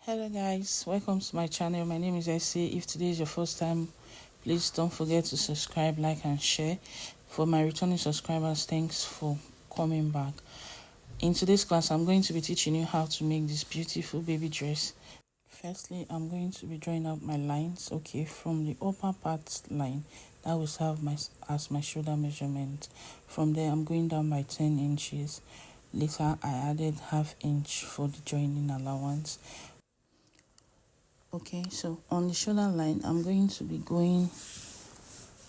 Hello guys, welcome to my channel. My name is Essie. If today is your first time, please don't forget to subscribe, like and share. For my returning subscribers, thanks for coming back. In today's class, I'm going to be teaching you how to make this beautiful baby dress. Firstly, I'm going to be drawing out my lines. Okay, from the upper part line, that will serve as my shoulder measurement. From there, I'm going down by 10 inches. Later, I added half inch for the joining allowance. Okay, so on the shoulder line, I'm going to be going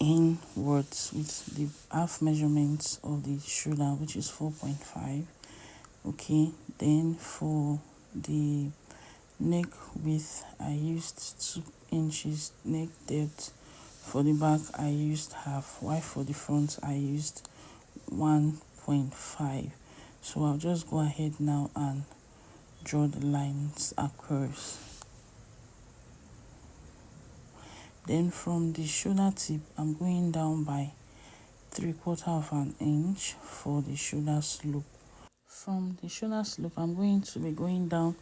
inwards with the half measurements of the shoulder, which is 4.5. Okay, then for the neck width, I used 2 inches. Neck depth for the back, I used half, while for the front, I used 1.5. So I'll just go ahead now and draw the lines across. Then from the shoulder tip, I'm going down by 3/4 of an inch for the shoulder slope. From the shoulder slope, I'm going to be going down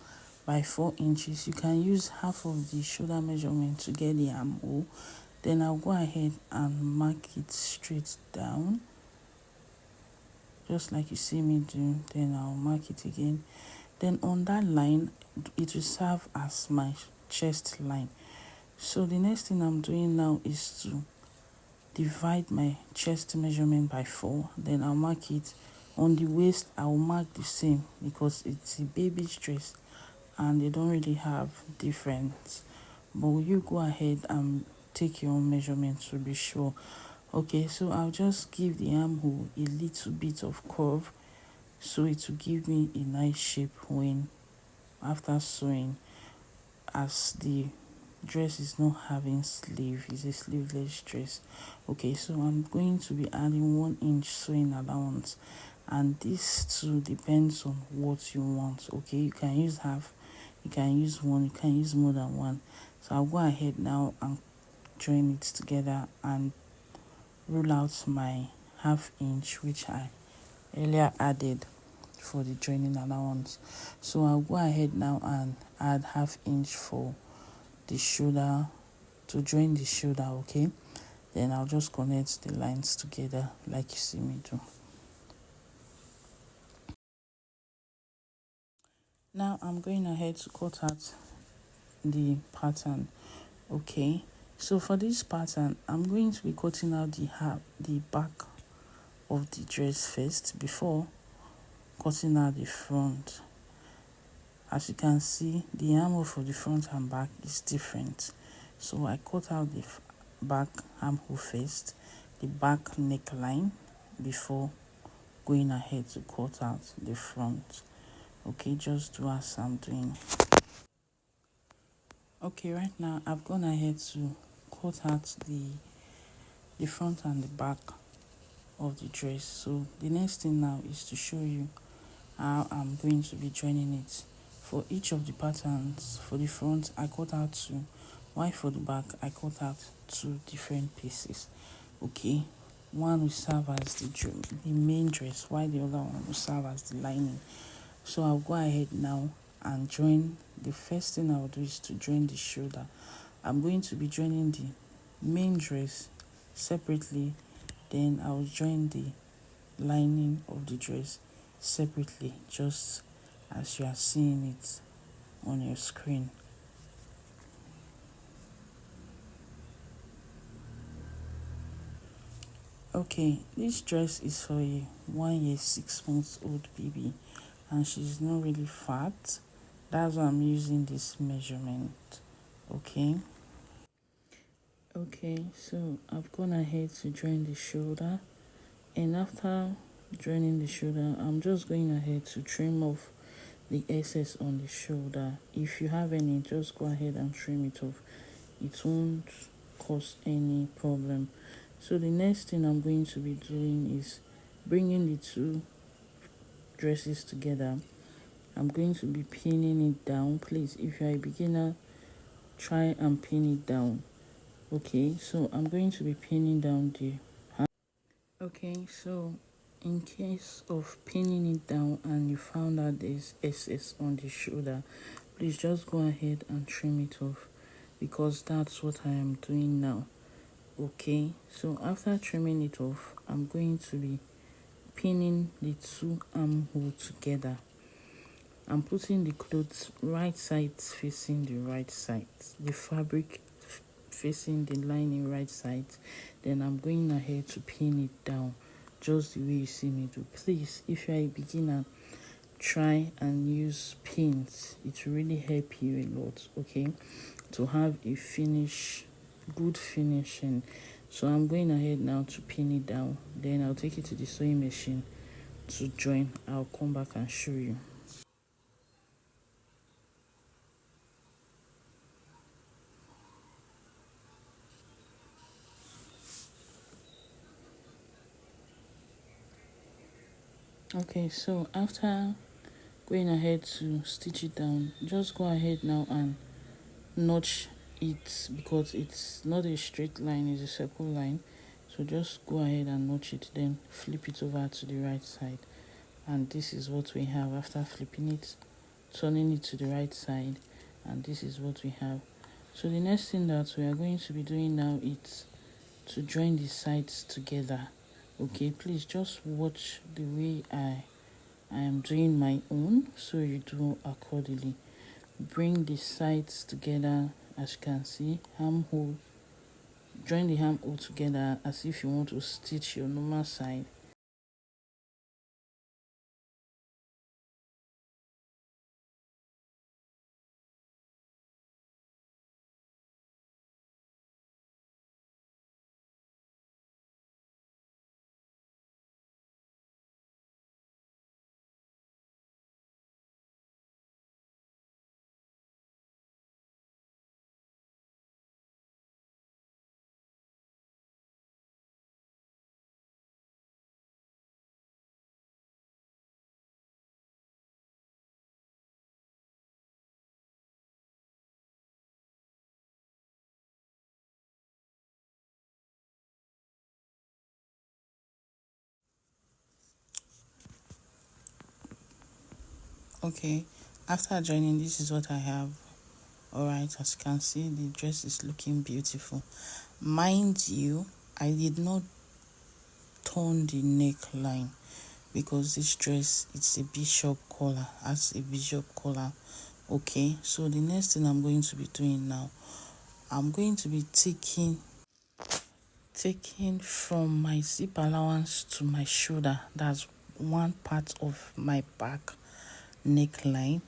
by 4 inches. You can use half of the shoulder measurement to get the armhole. Then I'll go ahead and mark it straight down, just like you see me do. Then I'll mark it again. Then on that line, it will serve as my chest line. So the next thing I'm doing now is to divide my chest measurement by 4. Then I'll mark it. On the waist, I will mark the same because it's a baby's dress and they don't really have difference. But you go ahead and take your own measurement to be sure. Okay, so I'll just give the armhole a little bit of curve so it will give me a nice shape when after sewing, as the dress is not having sleeve, it's a sleeveless dress. Okay, so I'm going to be adding 1 inch sewing allowance, and this too depends on what you want. Okay, you can use half, you can use 1, you can use more than 1. So I'll go ahead now and join it together and rule out my half inch, which I earlier added for the joining allowance. So I'll go ahead now and add half inch for the shoulder to join the shoulder. Okay, then I'll just connect the lines together like you see me do. Now I'm going ahead to cut out the pattern. Okay, so for this pattern, I'm going to be cutting out the back of the dress first before cutting out the front. As you can see, the armhole for the front and back is different. So I cut out the back armhole first, the back neckline, before going ahead to cut out the front. Okay, just do as I'm doing. Okay, right now I've gone ahead to cut out the front and the back of the dress. So the next thing now is to show you how I'm going to be joining it. For each of the patterns, for the front I cut out 2, while for the back I cut out 2 different pieces. Okay, one will serve as the main dress, while the other one will serve as the lining. So I'll go ahead now and join. The first thing I'll do is to join the shoulder. I'm going to be joining the main dress separately, then I'll join the lining of the dress separately, just as you are seeing it on your screen. Okay, this dress is for a 1 year 6 months old baby and she's not really fat. That's why I'm using this measurement. Okay, so I've gone ahead to join the shoulder, and after joining the shoulder, I'm just going ahead to trim off the excess on the shoulder. If you have any, just go ahead and trim it off. It won't cause any problem. So the next thing I'm going to be doing is bringing the 2 dresses together. I'm going to be pinning it down. Please, if you're a beginner, try and pin it down. Okay, so I'm going to be pinning down the hand. Okay, so in case of pinning it down and you found out there's excess on the shoulder, please just go ahead and trim it off, because that's what I am doing now. Okay, so after trimming it off, I'm going to be pinning the two armhole together. I'm putting the clothes right sides facing the right side, the fabric facing the lining right side. Then I'm going ahead to pin it down just the way you see me do. Please, if you're a beginner, try and use pins. It will really help you a lot, okay, to have a good finishing. So I'm going ahead now to pin it down, then I'll take it to the sewing machine to join. I'll come back and show you. Okay, so after going ahead to stitch it down, just go ahead now and notch it, because it's not a straight line, it's a circle line. So just go ahead and notch it, then flip it over to the right side, and this is what we have after flipping it, turning it to the right side, and this is what we have. So the next thing that we are going to be doing now is to join the sides together. Okay, please just watch the way I am doing my own, so you do accordingly. Bring the sides together, as you can see, armhole. Join the armhole together as if you want to stitch your normal side. Okay, after joining, this is what I have. Alright, as you can see, the dress is looking beautiful. Mind you, I did not turn the neckline, because this dress, it's a bishop collar, has a bishop collar. Okay, so the next thing I'm going to be doing now, I'm going to be taking from my zip allowance to my shoulder. That's one part of my back neckline.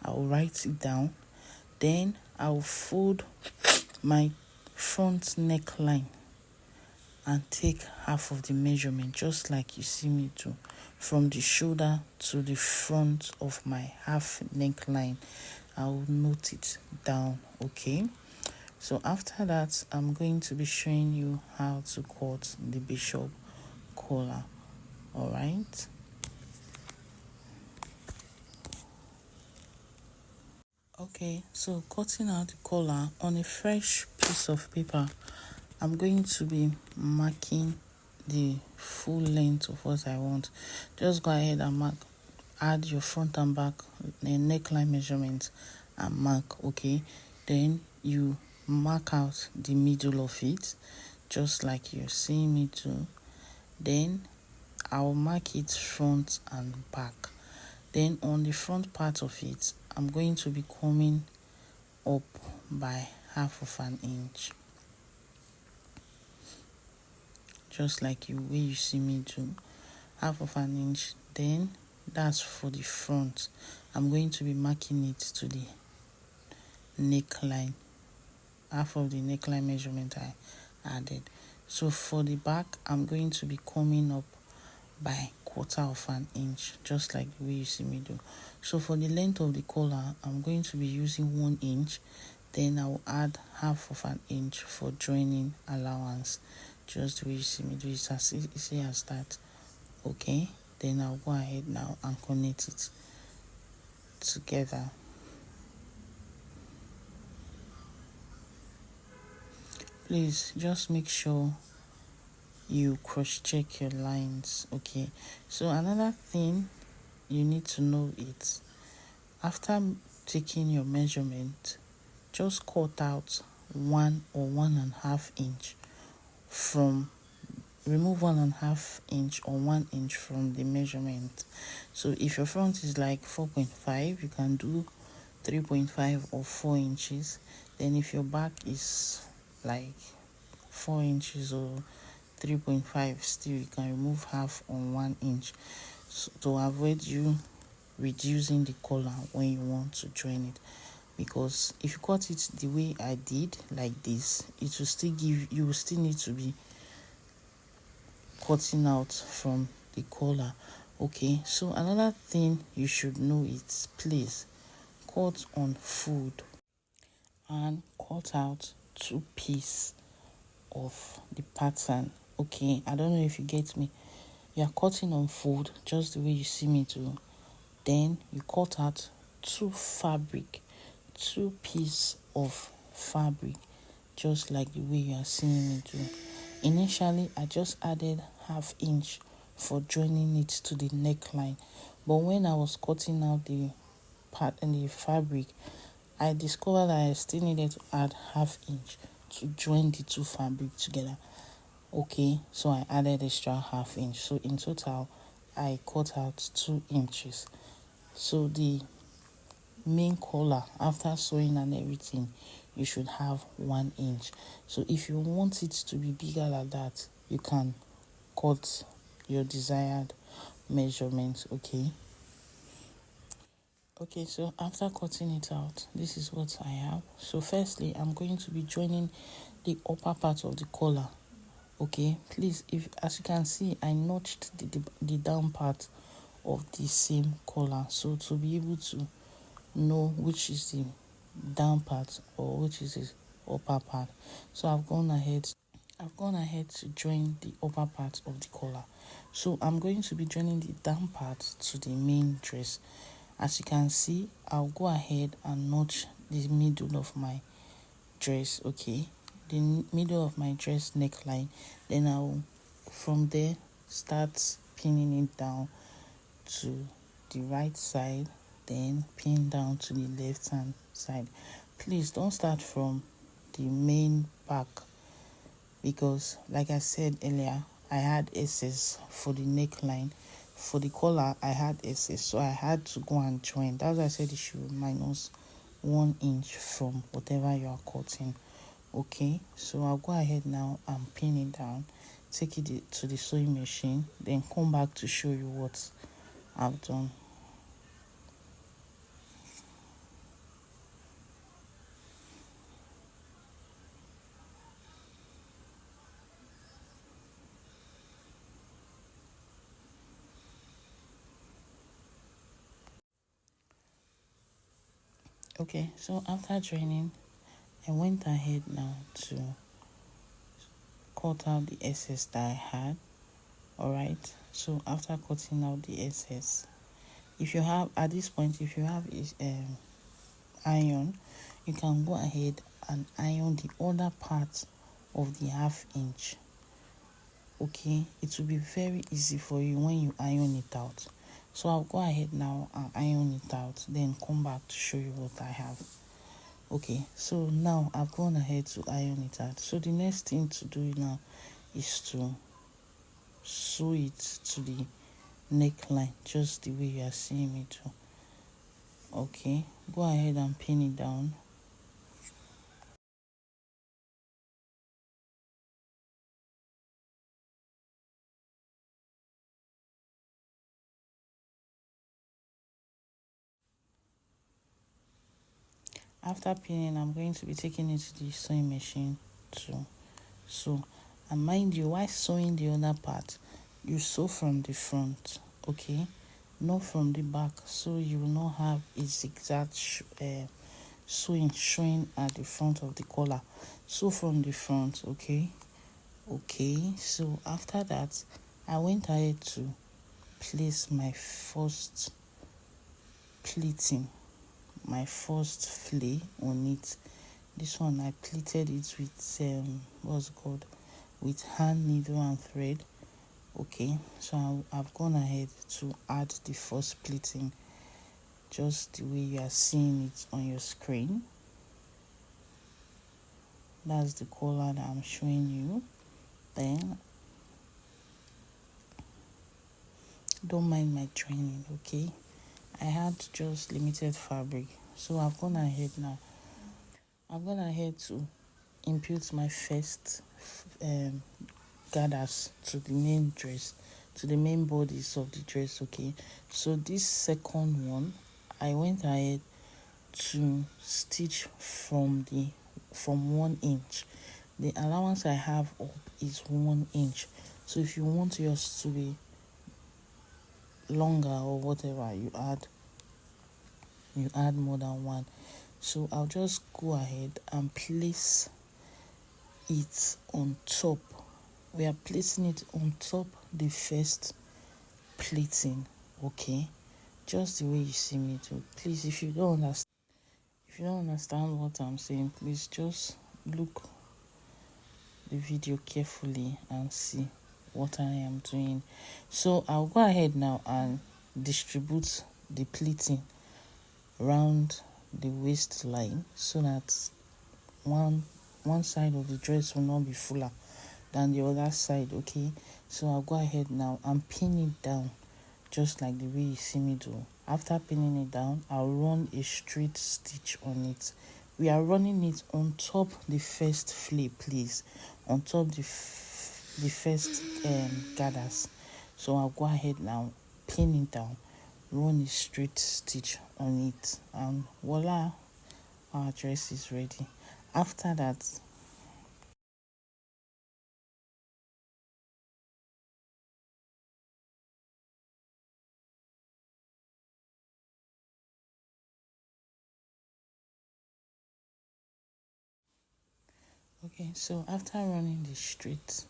I'll write it down, then I'll fold my front neckline and take half of the measurement, just like you see me do, from the shoulder to the front of my half neckline. I'll note it down. Okay, so after that, I'm going to be showing you how to cut the bishop collar. All right. Okay, so cutting out the collar on a fresh piece of paper, I'm going to be marking the full length of what I want. Just go ahead and mark, add your front and back neckline measurement and mark. Okay, then you mark out the middle of it, just like you're seeing me do. Then I'll mark it front and back. Then on the front part of it, I'm going to be coming up by half of an inch, just like you way you see me do, half of an inch. Then that's for the front. I'm going to be marking it to the neckline, half of the neckline measurement I added. So for the back, I'm going to be coming up by quarter of an inch, just like the way you see me do. So for the length of the collar, I'm going to be using 1 inch, then I'll add half of an inch for joining allowance, just the way you see me do. It's as easy as that. Okay, then I'll go ahead now and connect it together. Please just make sure you cross check your lines. Okay, so another thing you need to know is, after taking your measurement, just cut out 1 or 1.5 inch from remove 1.5 inch or 1 inch from the measurement. So if your front is like 4.5, you can do 3.5 or 4 inches. Then if your back is like 4 inches or 3.5, still you can remove half on 1 inch, so to avoid you reducing the collar when you want to join it. Because if you cut it the way I did, like this, it will still give you will still need to be cutting out from the collar. Okay, so another thing you should know is, please cut on food and cut out 2 pieces of the pattern. Okay, I don't know if you get me. You are cutting on fold just the way you see me do. Then you cut out 2 pieces of fabric, just like the way you are seeing me do. Initially, I just added 1/2 inch for joining it to the neckline, but when I was cutting out the part and the fabric, I discovered that I still needed to add 1/2 inch to join the two fabric together. Okay, so I added extra 1/2 inch. So in total, I cut out 2 inches. So the main collar, after sewing and everything, you should have 1 inch. So if you want it to be bigger like that, you can cut your desired measurements. Okay, so after cutting it out, this is what I have. So firstly, I'm going to be joining the upper part of the collar. Okay, please, if as you can see, I notched the down part of the same collar, so to be able to know which is the down part or which is the upper part. So I've gone ahead to join the upper part of the collar. So I'm going to be joining the down part to the main dress. As you can see, I'll go ahead and notch the middle of my dress. Okay, the middle of my dress neckline. Then I'll from there start pinning it down to the right side, then pin down to the left hand side. Please don't start from the main back, because like I said earlier, I had excess for the neckline. For the collar, I had excess, so I had to go and join. That's why I said you should minus 1 inch from whatever you are cutting. Okay, so I'll go ahead now and pin it down, take it to the sewing machine, then come back to show you what I've done. Okay, so after joining, I went ahead now to cut out the excess that I had. Alright, so after cutting out the excess, if you have at this point, if you have iron, you can go ahead and iron the other part of the 1/2 inch. Okay, it will be very easy for you when you iron it out. So I'll go ahead now and iron it out, then come back to show you what I have. Okay, so now I've gone ahead to iron it out. So the next thing to do now is to sew it to the neckline, just the way you are seeing me do. Okay, go ahead and pin it down. After pinning, I'm going to be taking it to the sewing machine to sew. And mind you, while sewing the other part, you sew from the front, okay, not from the back, so you will not have a zigzag sewing showing at the front of the collar. Sew from the front. Okay, so after that, I went ahead to place my first pleating, my first flay on it. This one I pleated it with what's it called, with hand needle and thread. Okay, so I've gone ahead to add the first pleating just the way you are seeing it on your screen. That's the color that I'm showing you. Then don't mind my training, okay? I had just limited fabric, so I've gone ahead now. I've gone ahead to input my first gathers to the main dress, to the main bodies of the dress, okay? So this second one, I went ahead to stitch from 1 inch. The allowance I have up is 1 inch, so if you want yours to be longer or whatever, you add more than one. So I'll just go ahead and place it on top. We are placing it on top the first pleating, okay? Just the way you see me do. Please, if you don't understand what I'm saying, please just look the video carefully and see what I am doing. So I'll go ahead now and distribute the pleating around the waistline so that one side of the dress will not be fuller than the other side, okay? So I'll go ahead now and pin it down just like the way you see me do. After pinning it down, I'll run a straight stitch on it. We are running it on top the first flip, please, on top the first gathers. So I'll go ahead now, pin it down, run a straight stitch on it, and voila, our dress is ready. After that, okay, so after running the straight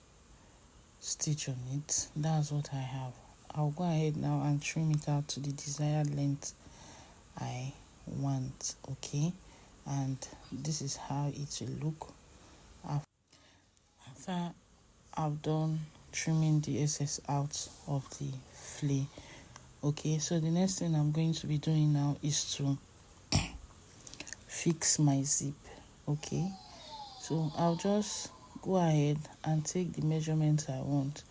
stitch on it, that's what I have. I'll go ahead now and trim it out to the desired length I want, okay? And this is how it will look after I've done trimming the excess out of the flay. Okay, so the next thing I'm going to be doing now is to fix my zip. Okay, so I'll just go ahead and take the measurements I want.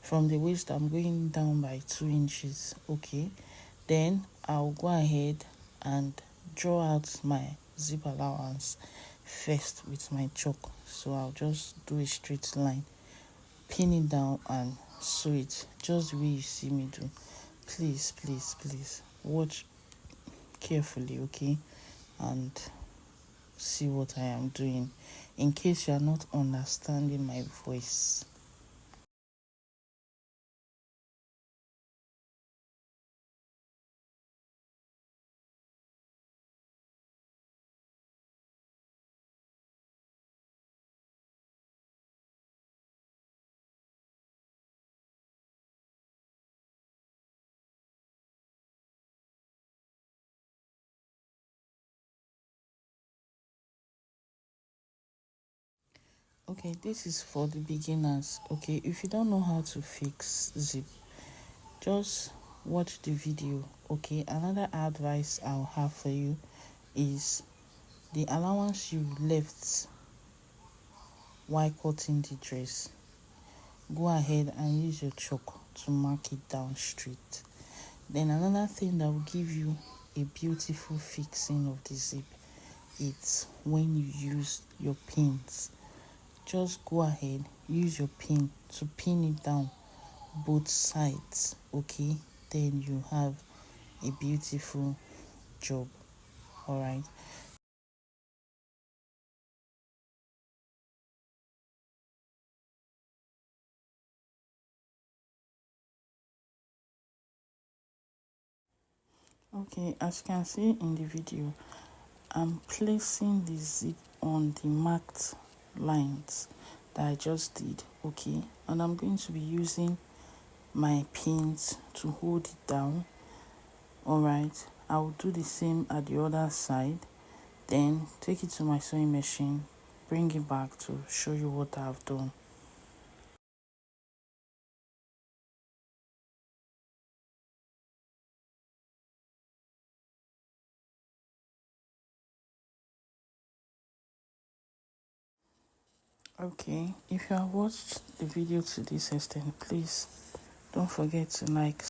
From the waist, I'm going down by 2 inches. Okay, then I'll go ahead and draw out my zip allowance first with my chalk. So I'll just do a straight line, pin it down and sew it just the way you see me do. Please, please, please watch carefully, okay, and see what I am doing in case you are not understanding my voice. Okay, this is for the beginners. Okay, if you don't know how to fix zip, just watch the video. Okay, another advice I'll have for you is the allowance you left while cutting the dress, go ahead and use your chalk to mark it down straight. Then another thing that will give you a beautiful fixing of the zip, it's when you use your pins. Just go ahead, use your pin to pin it down both sides, okay? Then you have a beautiful job. All right. Okay, as you can see in the video, I'm placing the zip on the marked lines that I just did, okay? And I'm going to be using my pins to hold it down. All right, I'll do the same at the other side, then take it to my sewing machine, bring it back to show you what I've done. Okay, if you have watched the video to this extent, please don't forget to like,